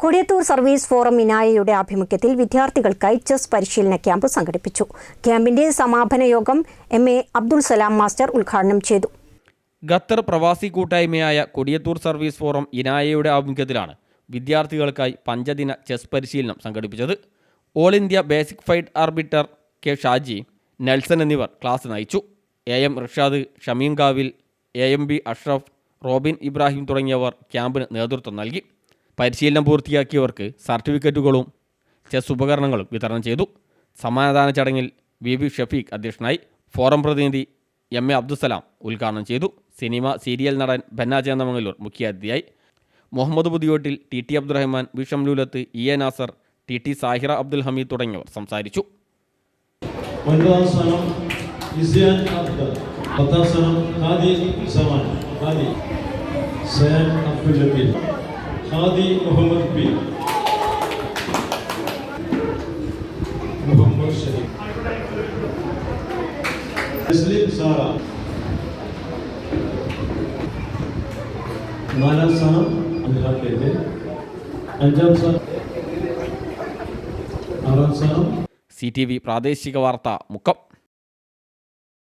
Kodiyathur service forum ഇനായയുടെ ആഭിമുഖ്യത്തിൽ വിദ്യാർത്ഥികൾക്കായി chess പരിശീലന ക്യാമ്പ് സംഘടിപ്പിച്ചു. ക്യാമ്പിന്റെ സമാപന യോഗം MA അബ്ദുൽ സലാം മാസ്റ്റർ ഉദ്ഘാടനം ചെയ്തു. ഖത്തർ പ്രവാസി കൂട്ടായ്മയായ കൊടിയത്തൂർ സർവീസ് ഫോറം ഇനായയുടെ ആഭിമുഖ്യത്തിലാണ് വിദ്യാർത്ഥികൾക്കായി പഞ്ചദിന ചെസ് പരിശീലനം സംഘടിപ്പിച്ചത്. All India basic fight arbiter K. Shaji, Nelson എന്നിവർ ക്ലാസ് നയിച്ചു. AM റിഷാദ്, ഷമീം കാവിൽ, AMB അഷ്റഫ്, റോബിൻ ഇബ്രാഹിം തുടങ്ങിയവർ ക്യാമ്പിന് നേതൃത്വം നൽകി. പരിശീലനം പൂർത്തിയാക്കിയവർക്ക് സർട്ടിഫിക്കറ്റുകളും ചെസ് ഉപകരണങ്ങളും വിതരണം ചെയ്തു. സമ്മാനദാന ചടങ്ങിൽ VB ഷഫീഖ് അധ്യക്ഷനായി. ഫോറം പ്രതിനിധി MA അബ്ദുസലാം ഉദ്ഘാടനം ചെയ്തു. സിനിമ സീരിയൽ നടൻ ബന്ന ചേന്നമംഗലൂർ മുഖ്യാതിഥിയായി. Muhammad Puthiyottil, TT Abdurahman, V Shamlulath, EA Nasar, TT Sahira Abdul Hameed തുടങ്ങിയവർ സംസാരിച്ചു. ഹാദി മുഹമ്മദ് പി, മുഹമ്മദ് ഷരീഫ്, തസ്ലീം സാറ. നാലാം സ്ഥാനം അബ്ദുൽ, അഞ്ചാം സ്ഥാനം, ആറാം സ്ഥാനം. CTV പ്രാദേശിക വാർത്ത മുക്കം.